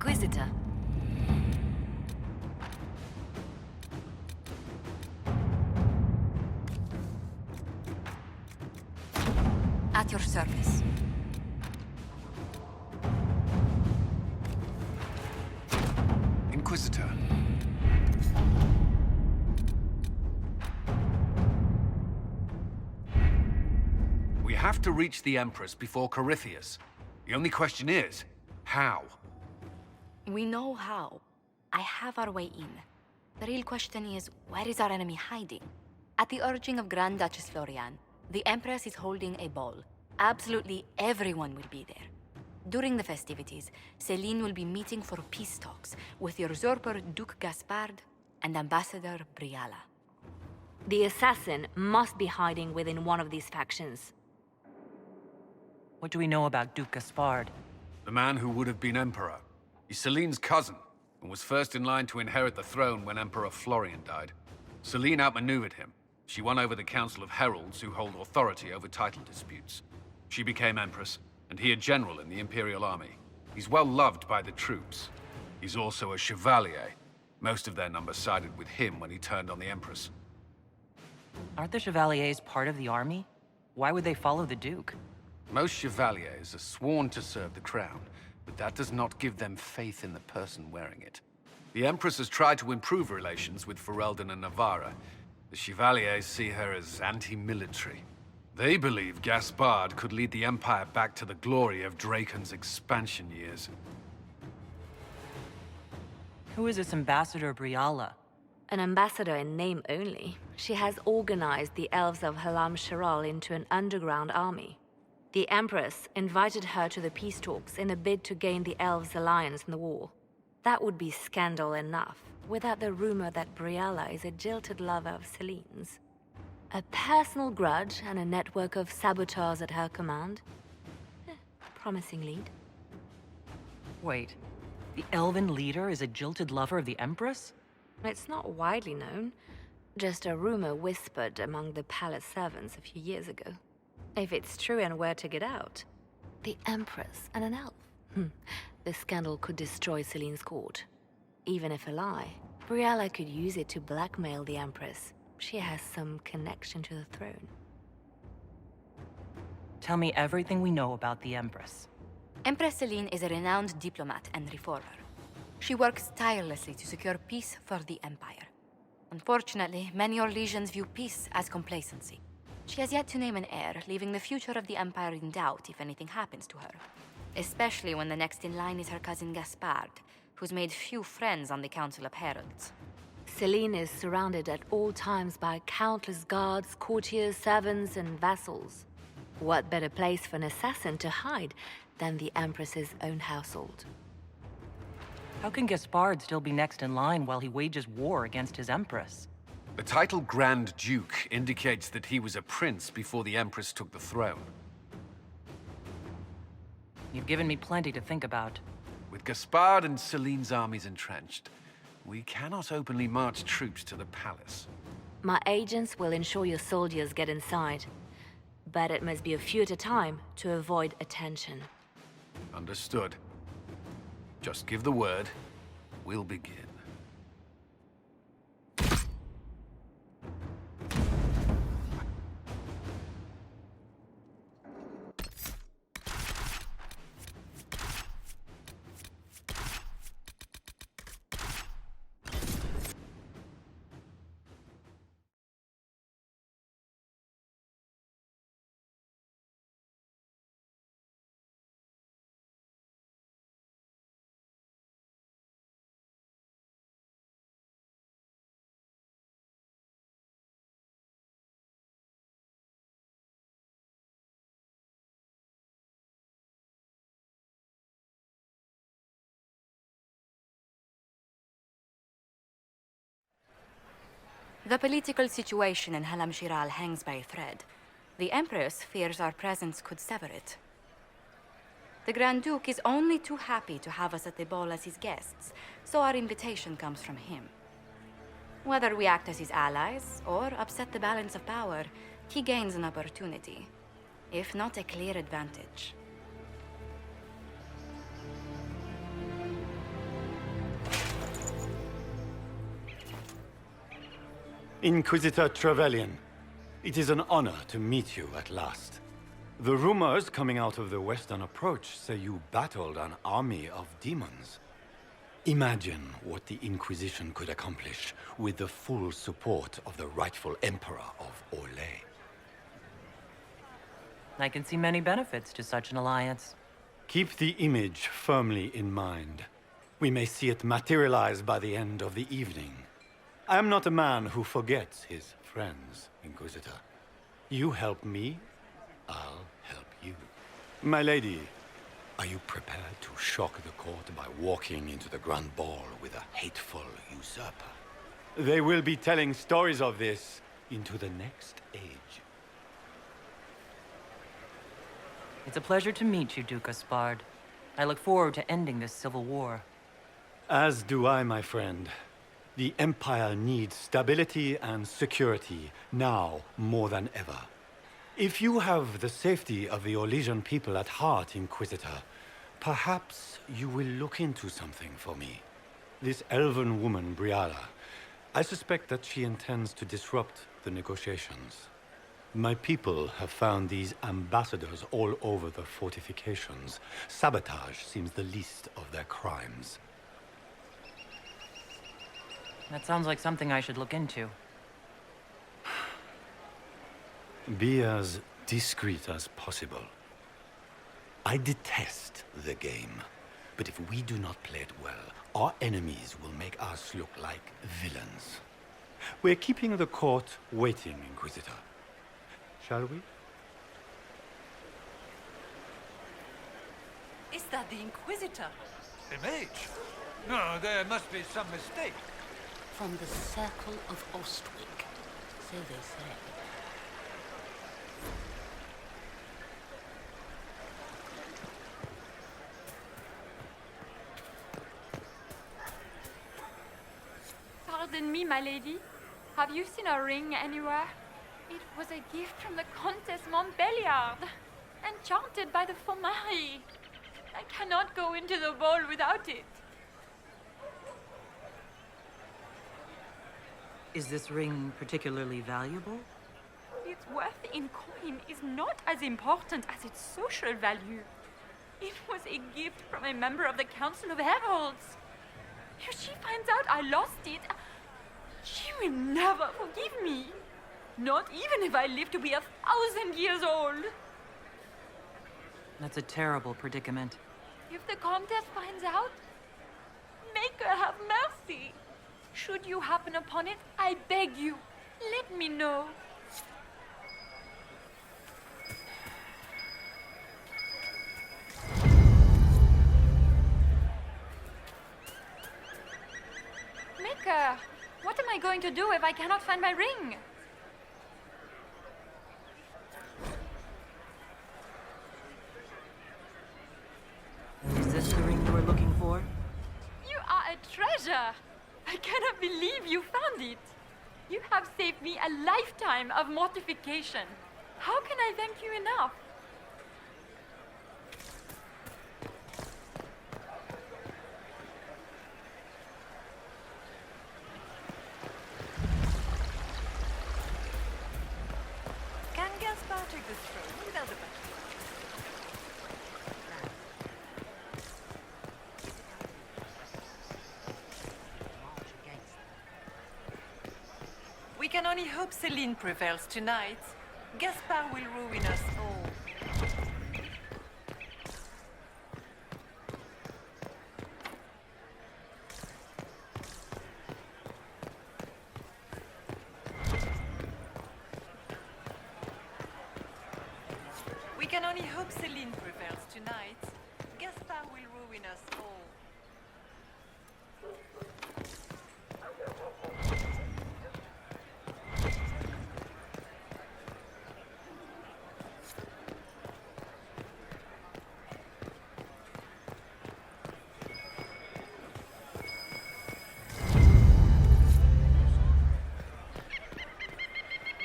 Inquisitor. At your service. Inquisitor. We have to reach the Empress before Corypheus. The only question is, how? We know how. I have our way in. The real question is, where is our enemy hiding? At the urging of Grand Duchess Florian, the Empress is holding a ball. Absolutely everyone will be there. During the festivities, Celine will be meeting for peace talks with usurper Duke Gaspard and Ambassador Briala. The assassin must be hiding within one of these factions. What do we know about Duke Gaspard? The man who would have been Emperor. He's Celine's cousin, and was first in line to inherit the throne when Emperor Florian died. Celine outmaneuvered him. She won over the Council of Heralds, who hold authority over title disputes. She became Empress, and he a general in the Imperial Army. He's well loved by the troops. He's also a chevalier. Most of their number sided with him when he turned on the Empress. Aren't the Chevaliers part of the army? Why would they follow the Duke? Most chevaliers are sworn to serve the crown, but that does not give them faith in the person wearing it. The Empress has tried to improve relations with Ferelden and Navarra. The Chevaliers see her as anti-military. They believe Gaspard could lead the Empire back to the glory of Draken's expansion years. Who is this Ambassador Briala? An ambassador in name only, she has organized the elves of Halam Shiral into an underground army. The Empress invited her to the peace talks in a bid to gain the elves' alliance in the war. That would be scandal enough, without the rumor that Briala is a jilted lover of Celine's. A personal grudge and a network of saboteurs at her command. Promising lead. Wait, the elven leader is a jilted lover of the Empress? It's not widely known, just a rumor whispered among the palace servants a few years ago. If it's true and were to get out, the Empress and an elf. The scandal could destroy Celine's court. Even if a lie, Briala could use it to blackmail the Empress. She has some connection to the throne. Tell me everything we know about the Empress. Empress Celine is a renowned diplomat and reformer. She works tirelessly to secure peace for the Empire. Unfortunately, many Orlesians view peace as complacency. She has yet to name an heir, leaving the future of the Empire in doubt if anything happens to her. Especially when the next in line is her cousin Gaspard, who's made few friends on the Council of Heralds. Celine is surrounded at all times by countless guards, courtiers, servants, and vassals. What better place for an assassin to hide than the Empress's own household? How can Gaspard still be next in line while he wages war against his Empress? The title Grand Duke indicates that he was a prince before the Empress took the throne. You've given me plenty to think about. With Gaspard and Celine's armies entrenched, we cannot openly march troops to the palace. My agents will ensure your soldiers get inside, but it must be a few at a time to avoid attention. Understood. Just give the word. We'll begin. The political situation in Halam Shiral hangs by a thread. The Empress fears our presence could sever it. The Grand Duke is only too happy to have us at the ball as his guests, so our invitation comes from him. Whether we act as his allies or upset the balance of power, he gains an opportunity, if not a clear advantage. Inquisitor Trevelyan, it is an honor to meet you at last. The rumors coming out of the Western Approach say you battled an army of demons. Imagine what the Inquisition could accomplish with the full support of the rightful Emperor of Orlais. I can see many benefits to such an alliance. Keep the image firmly in mind. We may see it materialize by the end of the evening. I am not a man who forgets his friends, Inquisitor. You help me, I'll help you. My lady, are you prepared to shock the court by walking into the Grand Ball with a hateful usurper? They will be telling stories of this into the next age. It's a pleasure to meet you, Duke Gaspard. I look forward to ending this civil war. As do I, my friend. The Empire needs stability and security, now more than ever. If you have the safety of the Orlesian people at heart, Inquisitor, perhaps you will look into something for me. This elven woman, Briala, I suspect that she intends to disrupt the negotiations. My people have found these ambassadors all over the fortifications. Sabotage seems the least of their crimes. That sounds like something I should look into. Be as discreet as possible. I detest the game, but if we do not play it well, our enemies will make us look like villains. We're keeping the court waiting, Inquisitor. Shall we? Is that the Inquisitor? A mage? No, there must be some mistake. From the Circle of Ostwick, so they say. Pardon me, my lady. Have you seen a ring anywhere? It was a gift from the Countess Montbelliard, enchanted by the Fomari. I cannot go into the ball without it. Is this ring particularly valuable? Its worth in coin is not as important as its social value. It was a gift from a member of the Council of Heralds. If she finds out I lost it, she will never forgive me. Not even if I live to be 1,000 years old. That's a terrible predicament. If the Countess finds out, make her have mercy. Should you happen upon it, I beg you, let me know. Maker, what am I going to do if I cannot find my ring? Is this the ring you were looking for? You are a treasure. I cannot believe you found it. You have saved me a lifetime of mortification. How can I thank you enough? Can Gaspard take the throne without a battle? We can only hope Celine prevails tonight. Gaspard will ruin us all. We can only hope Celine prevails tonight. Gaspard will ruin us all.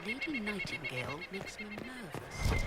Lady Nightingale makes me nervous.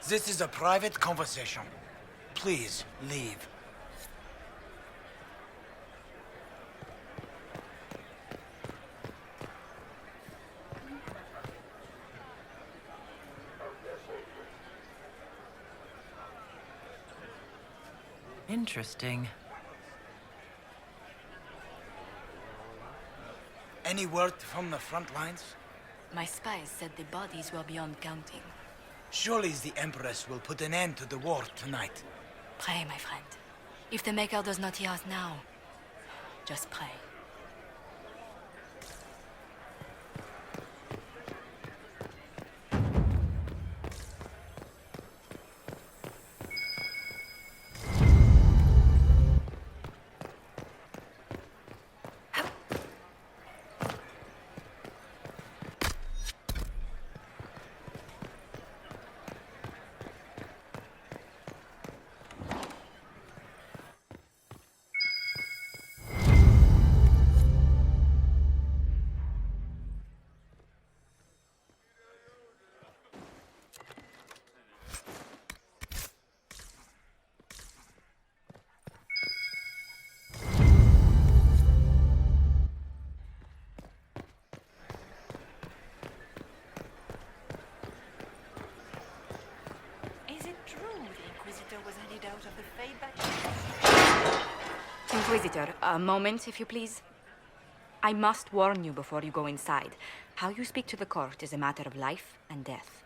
This is a private conversation. Please, leave. Interesting. Any word from the front lines? My spies said the bodies were beyond counting. Surely the Empress will put an end to the war tonight. Pray, my friend. If the Maker does not hear us now, just pray. Is it true the Inquisitor was handed out of the Fade back? Inquisitor, a moment, if you please. I must warn you before you go inside. How you speak to the court is a matter of life and death.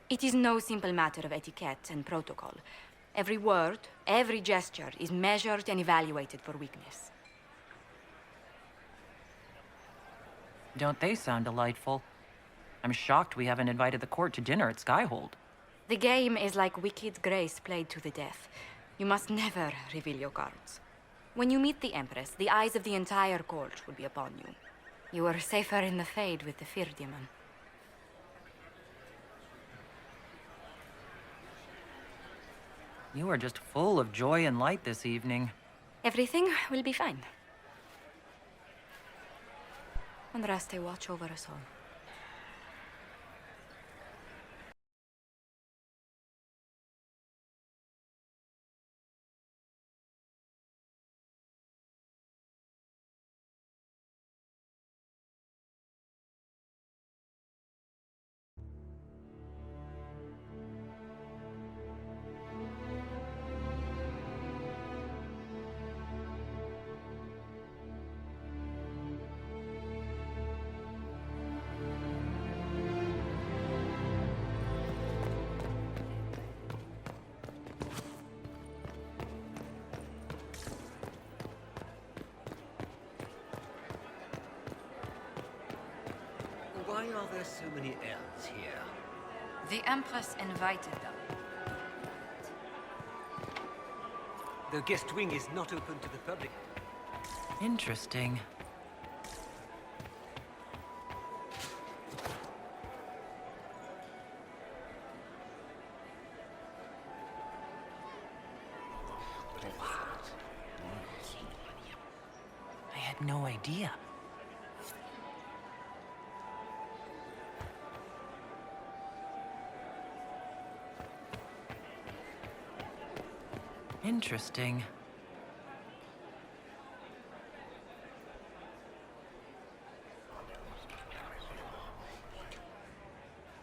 It is no simple matter of etiquette and protocol. Every word, every gesture is measured and evaluated for weakness. Don't they sound delightful? I'm shocked we haven't invited the court to dinner at Skyhold. The game is like Wicked Grace played to the death. You must never reveal your cards. When you meet the Empress, the eyes of the entire court will be upon you. You are safer in the Fade with the Fear Demon. You are just full of joy and light this evening. Everything will be fine. Andraste, watch over us all. Why are there so many elves here? The Empress invited them. The guest wing is not open to the public. Interesting. I had no idea. Interesting.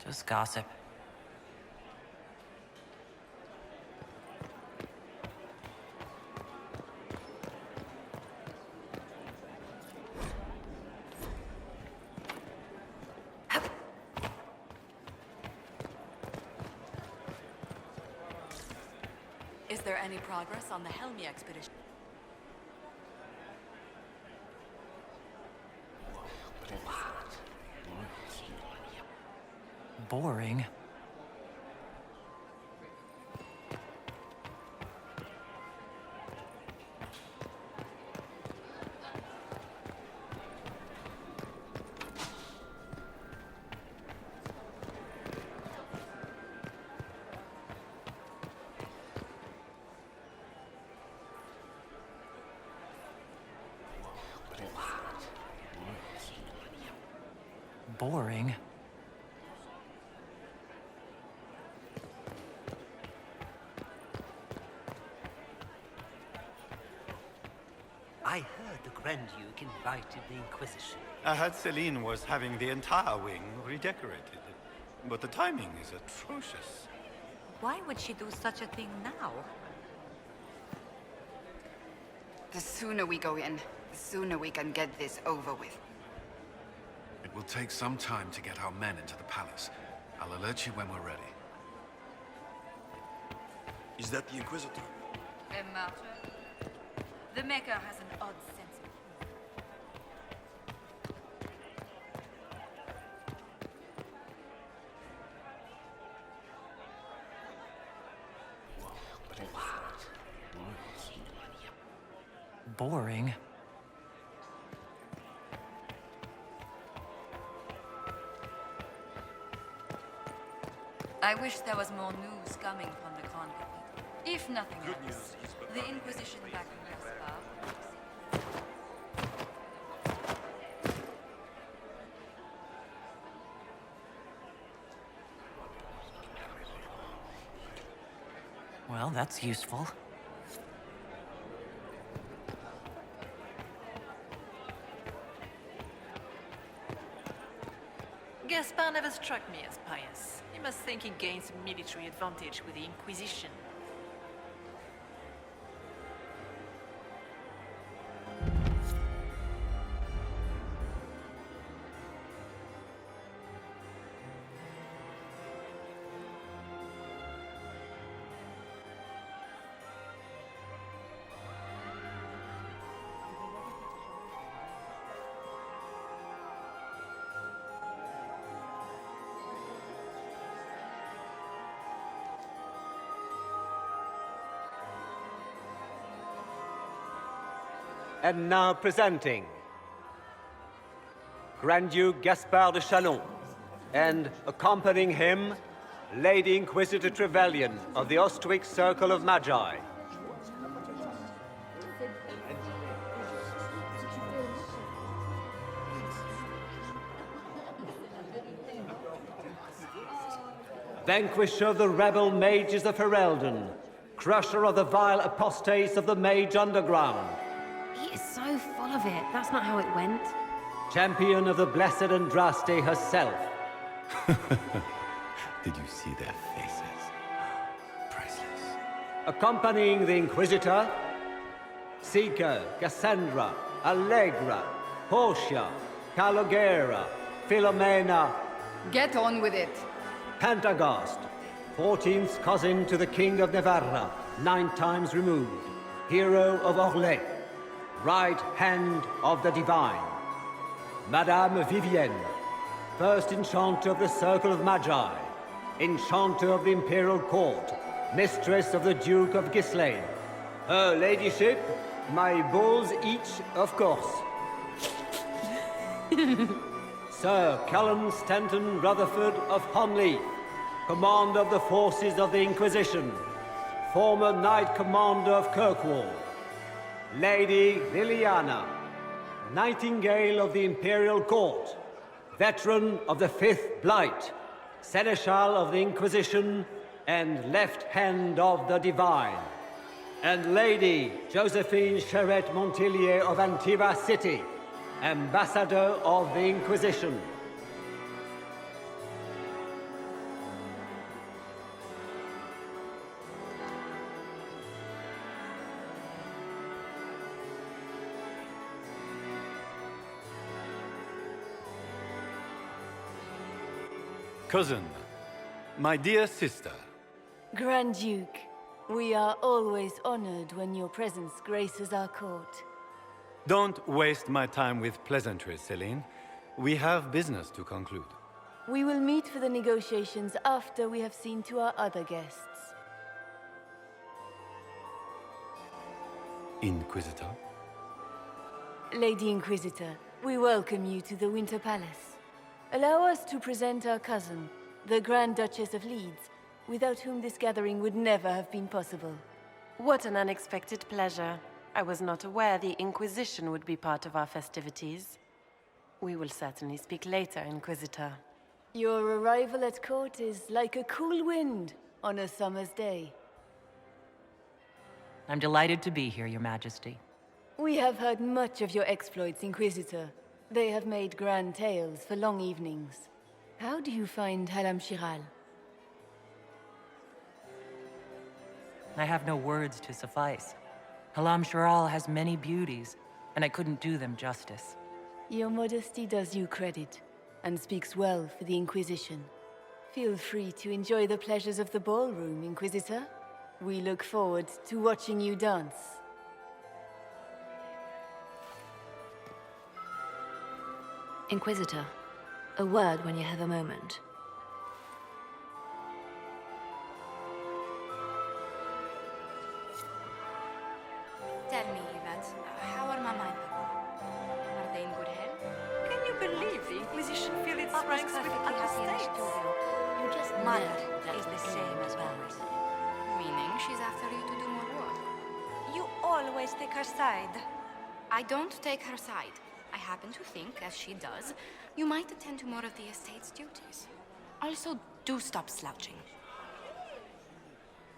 Just gossip. Is there any progress on the Helmi expedition? Boring. Boring. Grand Duke invited the Inquisition? I heard Celine was having the entire wing redecorated. But the timing is atrocious. Why would she do such a thing now? The sooner we go in, the sooner we can get this over with. It will take some time to get our men into the palace. I'll alert you when we're ready. Is that the Inquisitor? A martyr? The Maker has an odd sense of Boring. I wish there was more news coming from the Grand Capital. If nothing else, the Inquisition back in Gaspar. Well, that's useful. Gaspar never struck me as pious. He must think he gains a military advantage with the Inquisition. And now presenting Grand Duke Gaspard de Chalon, and accompanying him, Lady Inquisitor Trevelyan of the Ostwick Circle of Magi. Vanquisher of the rebel mages of Ferelden, crusher of the vile apostates of the Mage Underground. He is so full of it. That's not how it went. Champion of the Blessed Andraste herself. Did you see their faces? Priceless. Accompanying the Inquisitor, Seeker, Cassandra, Allegra, Portia, Calogera, Philomena. Get on with it. Pantagast, 14th cousin to the King of Navarra, 9 times removed, hero of Orlais, right hand of the Divine. Madame Vivienne, first enchanter of the Circle of Magi, enchanter of the Imperial Court, mistress of the Duke of Ghislaine. Her ladyship, my bulls each, of course. Sir Callum Stanton Rutherford of Honleith, commander of the forces of the Inquisition, former Knight Commander of Kirkwall. Lady Liliana, Nightingale of the Imperial Court, veteran of the 5th Blight, Seneschal of the Inquisition, and left hand of the Divine. And Lady Josephine Charette Montillier of Antiva City, Ambassador of the Inquisition. Cousin, my dear sister. Grand Duke, we are always honored when your presence graces our court. Don't waste my time with pleasantries, Celine. We have business to conclude. We will meet for the negotiations after we have seen to our other guests. Inquisitor? Lady Inquisitor, we welcome you to the Winter Palace. Allow us to present our cousin, the Grand Duchess of Leeds, without whom this gathering would never have been possible. What an unexpected pleasure. I was not aware the Inquisition would be part of our festivities. We will certainly speak later, Inquisitor. Your arrival at court is like a cool wind on a summer's day. I'm delighted to be here, Your Majesty. We have heard much of your exploits, Inquisitor. They have made grand tales for long evenings. How do you find Halam Shiral? I have no words to suffice. Halam Shiral has many beauties, and I couldn't do them justice. Your modesty does you credit, and speaks well for the Inquisition. Feel free to enjoy the pleasures of the ballroom, Inquisitor. We look forward to watching you dance. Inquisitor, a word when you have a moment. Tell me, Yvette, how are Mama and Papa? Are they in good health? Can you believe the Inquisition feel its ranks with other states? You just Mother is the same as always. Meaning she's after you to do more work. You always take her side. I don't take her side. I happen to think, as she does, you might attend to more of the estate's duties. Also, do stop slouching.